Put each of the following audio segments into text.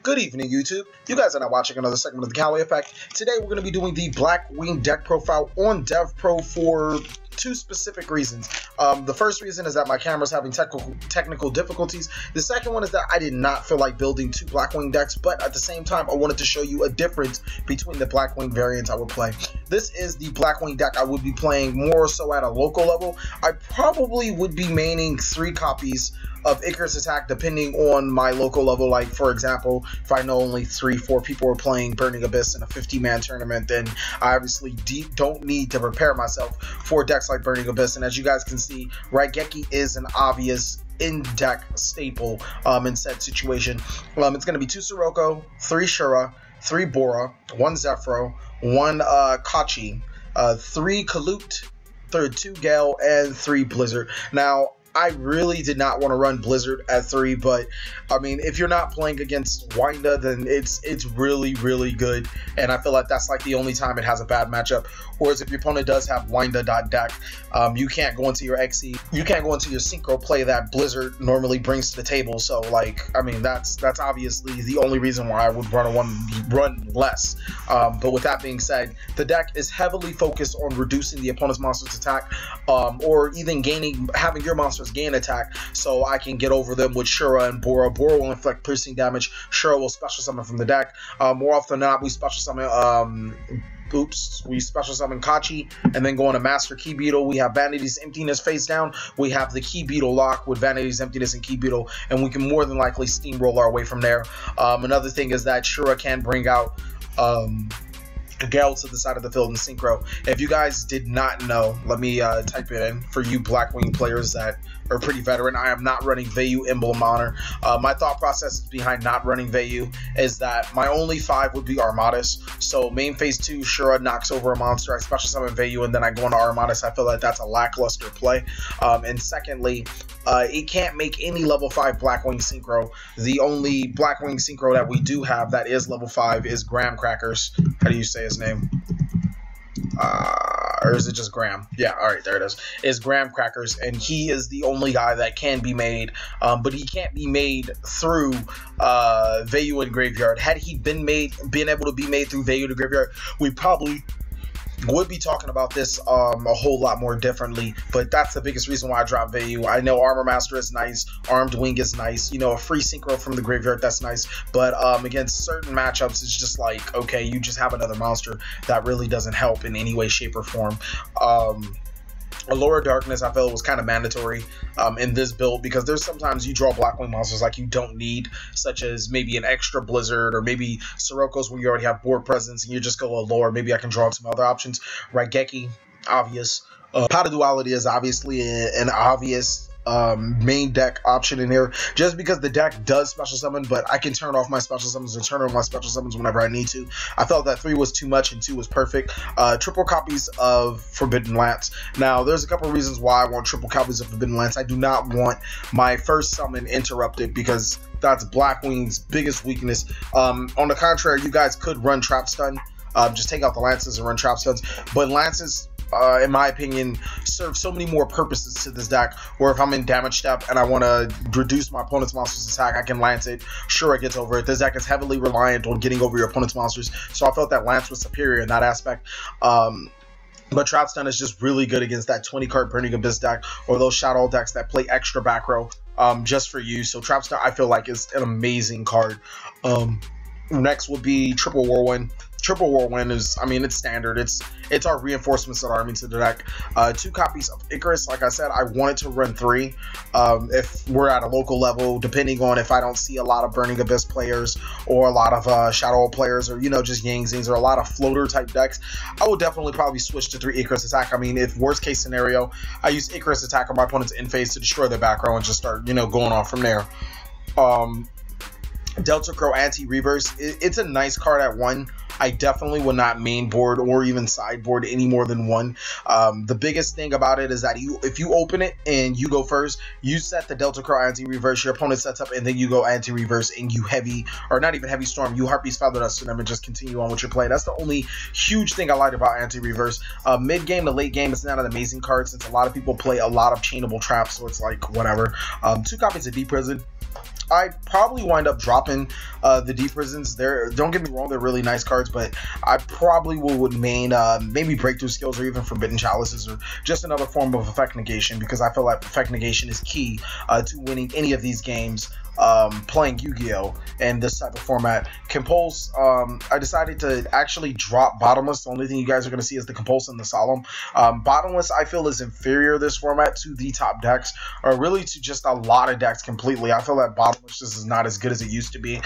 Good evening, YouTube. You guys are now watching another segment of the TheCaliEffect. Today we're going to be doing the Blackwing deck profile on DevPro for two specific reasons. The first reason is that my camera's having technical difficulties. The second one is that I did not feel like building two Blackwing decks, but at the same time I wanted to show you a difference between the Blackwing variants I would play. This is the Blackwing deck I would be playing more so at a local level. I probably would be maining 3 copies of Icarus Attack depending on my local level. Like, for example, if I know only 3-4 people are playing Burning Abyss in a 50-man tournament, then I obviously don't need to prepare myself for decks like Burning Abyss. And as you guys can see, Raigeki is an obvious in-deck staple in said situation. It's going to be 2 Sirocco, 3 Shura, 3 Bora, 1 Zephyro, 1 Kachi, 3 Kalute, 2 Gale, and 3 Blizzard. Now, I really did not want to run Blizzard at 3, but I mean, if you're not playing against Winda, then it's really, really good, and I feel like that's like the only time it has a bad matchup. Whereas if your opponent does have Winda.deck, you can't go into your XE, you can't go into your synchro play that Blizzard normally brings to the table. So, like, I mean, that's obviously the only reason why I would run less. But with that being said, the deck is heavily focused on reducing the opponent's monster's attack, or even having your monster gain attack, so I can get over them with Shura and Bora. Bora will inflict piercing damage. Shura will special summon from the deck. More often than not, we special summon we special summon Kachi, and then go on a Master Key Beetle. We have Vanity's Emptiness face down. We have the Key Beetle lock with Vanity's Emptiness and Key Beetle, and we can more than likely steamroll our way from there. Another thing is that Shura can bring out Gale to the side of the field in synchro. If you guys did not know, let me type it in for you Blackwing players that are pretty veteran. I am not running Vayu Emblem Honor. My thought process behind not running Vayu is that my only 5 would be Armadas. So main phase 2, Shura knocks over a monster, I special summon Vayu, and then I go into Armadas. I feel like that's a lackluster play. And secondly, it can't make any level 5 Blackwing synchro. The only Blackwing synchro that we do have that is level 5 is Graham Crackers. How do you say his name? Or is it just Graham? Yeah, alright, there it is. It's Graham Crackers, and he is the only guy that can be made, but he can't be made through Vayu and Graveyard. Had he been able to be made through Vayu to Graveyard, we probably would be talking about this a whole lot more differently, but that's the biggest reason why I dropped Vayu. I know Armor Master is nice, Armed Wing is nice, you know, a free synchro from the graveyard, that's nice, but against certain matchups, it's just like, okay, you just have another monster that really doesn't help in any way, shape, or form. Allure Darkness, I felt, was kind of mandatory in this build, because there's sometimes you draw Blackwing monsters like you don't need, such as maybe an extra Blizzard, or maybe Siroccos where you already have board presence and you just go Allure. Maybe I can draw some other options. Raigeki, obvious. Pot of Duality is obviously an obvious main deck option in here, just because the deck does special summon, but I can turn off my special summons and turn on my special summons whenever I need to. I felt that 3 was too much and 2 was perfect. Triple copies of Forbidden Lance. Now, there's a couple of reasons why I want triple copies of Forbidden Lance. I do not want my first summon interrupted, because that's Blackwing's biggest weakness. On the contrary, you guys could run Trap Stun. Just take out the Lances and run Trap Stuns, but Lances, in my opinion, serve so many more purposes to this deck, where if I'm in damage step and I want to reduce my opponent's monster's attack, I can Lance it. Sure, it gets over it. This deck is heavily reliant on getting over your opponent's monsters, so I felt that Lance was superior in that aspect. But Trap Stun is just really good against that 20-card Burning Abyss deck, or those Shadow decks that play extra back row just for you. So Trap Stun, I feel like, is an amazing card. Next would be Triple Whirlwind. Triple Whirlwind is, I mean, it's standard. It's our reinforcements that are army to the deck. 2 copies of Icarus. Like I said, I wanted to run 3 if we're at a local level, depending on if I don't see a lot of Burning Abyss players or a lot of Shadow players, or, you know, just Yang Zings, or a lot of floater type decks. I would definitely probably switch to 3 Icarus Attack. I mean, if worst case scenario, I use Icarus Attack on my opponent's in phase to destroy their back row and just start, you know, going off from there. Delta Crow Anti-Reverse, it's a nice card at 1. I definitely would not main board or even sideboard any more than 1. The biggest thing about it is that if you open it and you go first, you set the Delta Crow Anti-Reverse, your opponent sets up, and then you go Anti-Reverse and you heavy, or not even Heavy Storm, you Harpy's Feather Dust to them and just continue on with your play. That's the only huge thing I like about Anti-Reverse. Mid-game to late game, it's not an amazing card, since a lot of people play a lot of chainable traps, so it's like, whatever. 2 copies of Deep Prison. I probably wind up dropping the Deep Prisons. Don't get me wrong, they're really nice cards, but I probably would main maybe Breakthrough Skills or even Forbidden Chalices or just another form of Effect Negation, because I feel like Effect Negation is key to winning any of these games playing Yu-Gi-Oh! In this type of format. Compulse, I decided to actually drop Bottomless. The only thing you guys are going to see is the Compulse and the Solemn. Bottomless, I feel, is inferior this format to the top decks, or really to just a lot of decks completely. I feel that Bottomless just is not as good as it used to be.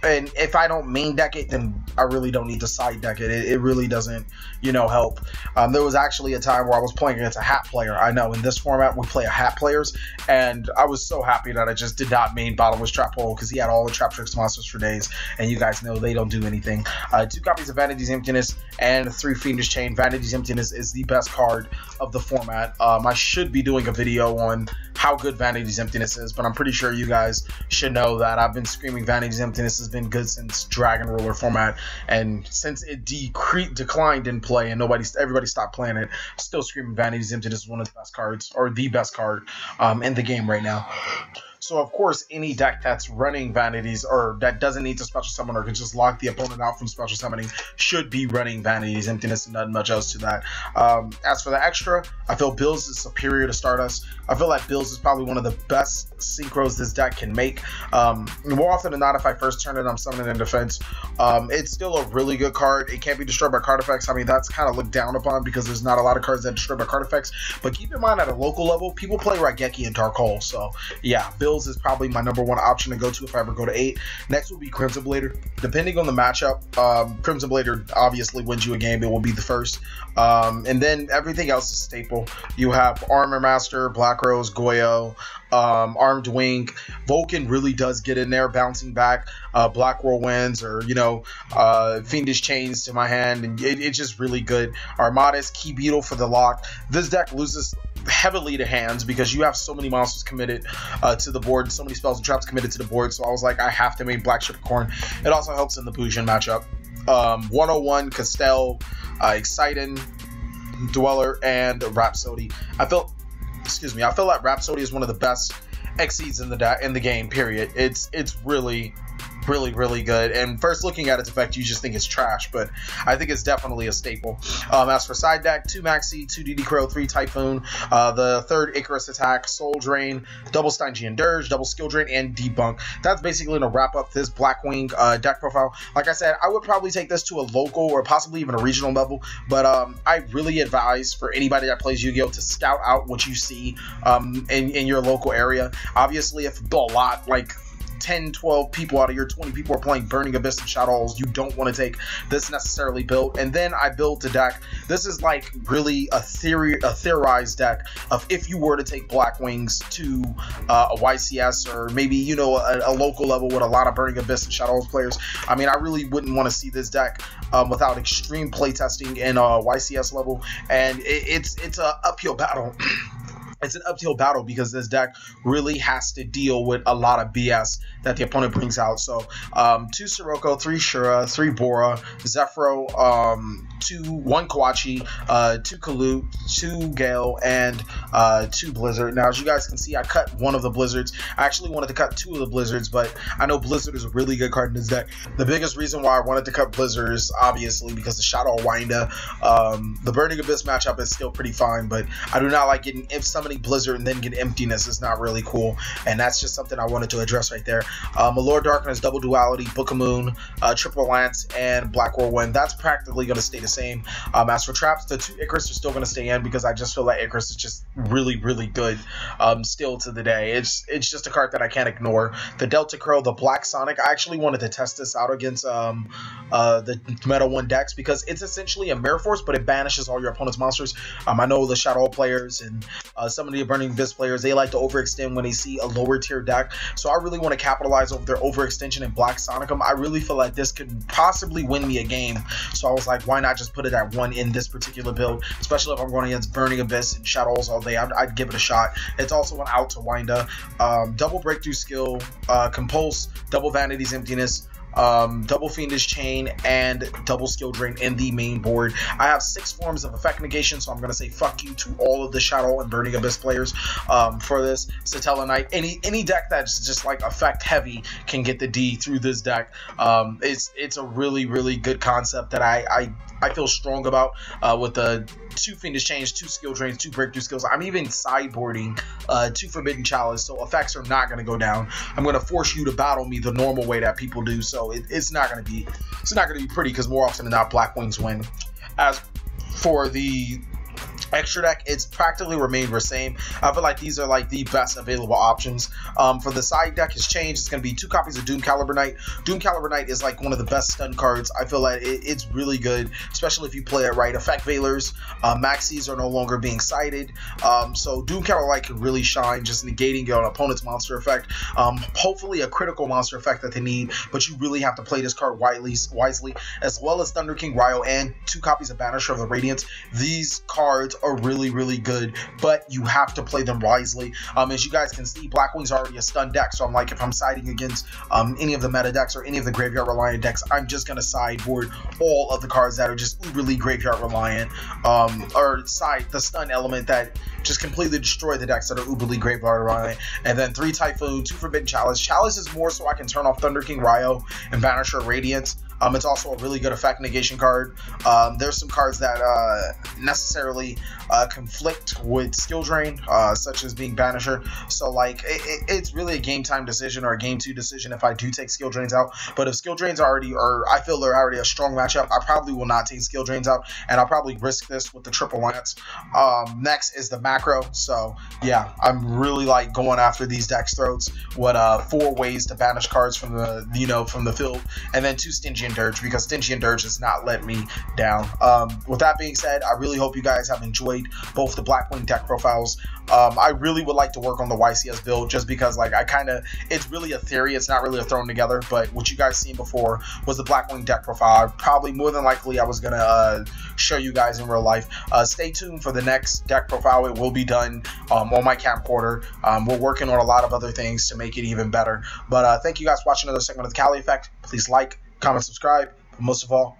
And if I don't main deck it, then I really don't need to side deck it. It really doesn't, you know, help. There was actually a time where I was playing against a hat player. I know in this format we play a hat players, and I was so happy that I just did not main Bottomless Trap Hole, because he had all the Trap Tricks monsters for days, and you guys know they don't do anything. 2 copies of Vanity's Emptiness and 3 Fiendish Chain. Vanity's Emptiness is the best card of the format. I should be doing a video on how good Vanity's Emptiness is, but I'm pretty sure you guys should know that I've been screaming Vanity's Emptiness has been good since Dragon Ruler format, and since it declined in play and everybody stopped playing it, still screaming Vanity's Emptiness is one of the best cards, or the best card in the game right now. So of course, any deck that's running Vanities, or that doesn't need to special summon or can just lock the opponent out from special summoning, should be running Vanity's Emptiness and nothing much else to that. As for the extra, I feel Bills is superior to Stardust. I feel like Bills is probably one of the best synchros this deck can make. More often than not, if I first turn it, I'm summoning in defense. It's still a really good card. It can't be destroyed by card effects. I mean, that's kind of looked down upon because there's not a lot of cards that destroy by card effects. But keep in mind, at a local level, people play Raigeki and Dark Hole. So yeah, Bills is probably my #1 option to go to if I ever go to 8. Next will be Crimson Blader. Depending on the matchup, Crimson Blader obviously wins you a game. It will be the first. And then everything else is staple. You have Armor Master, Black Rose, Goyo, Armed Wing. Vulcan really does get in there, bouncing back. Black Whirlwinds, or, you know, Fiendish Chains to my hand, and it's just really good. Armadas, Key Beetle for the lock. This deck loses heavily to hands because you have so many monsters committed to the board, so many spells and traps committed to the board, so I was like, I have to make Black Tripricorn. It also helps in the Bujin matchup. 101, Castell, Exciting, Dweller, and Rhapsody. I feel like Rhapsody is one of the best Xyzs in the game, period. It's really good, and first looking at its effect you just think it's trash, but I think it's definitely a staple. As for side deck, 2 Maxi, 2 DD Crow, 3 Typhoon, the 3rd Icarus attack, Soul Drain, double Stygian Dirge, double Skill Drain, and Debunk. That's basically going to wrap up this Blackwing deck profile. Like I said, I would probably take this to a local or possibly even a regional level, but I really advise for anybody that plays Yu-Gi-Oh! To scout out what you see in your local area. Obviously, if a lot, like 10, 12 people out of your 20 people are playing Burning Abyss and Shadows, you don't want to take this necessarily built. And then I built a deck. This is like really a theorized deck of if you were to take Blackwings to a YCS, or maybe, you know, a local level with a lot of Burning Abyss and Shadows players. I mean, I really wouldn't want to see this deck without extreme playtesting in a YCS level, and it's an uphill battle. It's an uphill battle because this deck really has to deal with a lot of BS that the opponent brings out. So 2 Sirocco, 3 Shura, 3 Bora, Zephyro, 1 Kawachi, 2 Kalut, 2 Gale, and 2 Blizzard. Now, as you guys can see, I cut one of the Blizzards. I actually wanted to cut 2 of the Blizzards, but I know Blizzard is a really good card in this deck. The biggest reason why I wanted to cut Blizzard is obviously because the Shadow Winder. The Burning Abyss matchup is still pretty fine, but I do not like getting summoning Blizzard and then get Emptiness. It's not really cool, and that's just something I wanted to address right there. Allure Darkness, Double Duality, Book of Moon, Triple Lance, and Black Whirlwind. That's practically going to stay the same. As for traps, the 2 Icarus are still going to stay in because I just feel like Icarus is just really good still to the day. It's just a card that I can't ignore. The Delta Crow, the Black Sonic, I actually wanted to test this out against the Meta 1 decks because it's essentially a Mirror Force, but it banishes all your opponent's monsters. I know the Shadow players and some of the Burning Abyss players, they like to overextend when they see a lower tier deck, so I really want to capitalize over their overextension and Black Sonicum. I really feel like this could possibly win me a game, so I was like, why not just put it at 1 in this particular build, especially if I'm going against Burning Abyss and Shadows all day. I'd give it a shot. It's also an out to wind up. Double Breakthrough Skill, Compulse, double Vanity's Emptiness, double Fiendish Chain, and double Skill Drain in the main board. I have 6 forms of effect negation, so I'm going to say fuck you to all of the Shadow and Burning Abyss players for this. Satella Knight, any deck that's just like effect heavy can get the D through this deck. It's a really, really good concept that I feel strong about with the 2 Fiendish Chains, 2 Skill Drains, 2 Breakthrough Skills. I'm even sideboarding 2 Forbidden Chalice, so effects are not going to go down. I'm going to force you to battle me the normal way that people do, so it's not going to be pretty, because more often than not, Blackwings win. As for the extra deck, it's practically remained the same. I feel like these are like the best available options. For the side deck has changed. It's going to be 2 copies of Doom Caliber Knight. Doom Caliber Knight is like one of the best stun cards. I feel like it's really good, especially if you play it right. Effect Veilers, Maxis are no longer being cited, so Doom Caliber Knight can really shine, just negating your opponent's monster effect. Hopefully a critical monster effect that they need, but you really have to play this card wisely, as well as Thunder King Ryo and 2 copies of Banisher of the Radiance. These cards are really, really good, but you have to play them wisely. As you guys can see, Blackwing's already a stun deck, so I'm like, if I'm siding against any of the meta decks or any of the graveyard reliant decks, I'm just gonna sideboard all of the cards that are just uberly graveyard reliant, or side the stun element that just completely destroy the decks that are uberly graveyard reliant. And then 3 Typhoon, 2 Forbidden Chalice. Chalice is more so I can turn off Thunder King Ryo and Banisher Radiance. It's also a really good effect negation card. There's some cards that necessarily conflict with Skill Drain, such as being Banisher. So like it's really a game time decision or a game 2 decision if I do take Skill Drains out. But if Skill Drains already, or I feel they're already a strong matchup, I probably will not take Skill Drains out, and I'll probably risk this with the Triple Lance. Next is the macro. So yeah, I'm really like going after these decks' throats with 4 ways to banish cards from the from the field, and then 2 Stingy and Dirge, because Stingy and Dirge has not let me down. With that being said, I really hope you guys have enjoyed both the Blackwing deck profiles. I really would like to work on the YCS build, just because like it's really a theory, it's not really a thrown together, but what you guys seen before was the Blackwing deck profile. Probably more than likely I was gonna show you guys in real life. Stay tuned for the next deck profile. It will be done on my camcorder. We're working on a lot of other things to make it even better. But thank you guys for watching another segment of the Cali Effect. Please like, comment, subscribe, but most of all,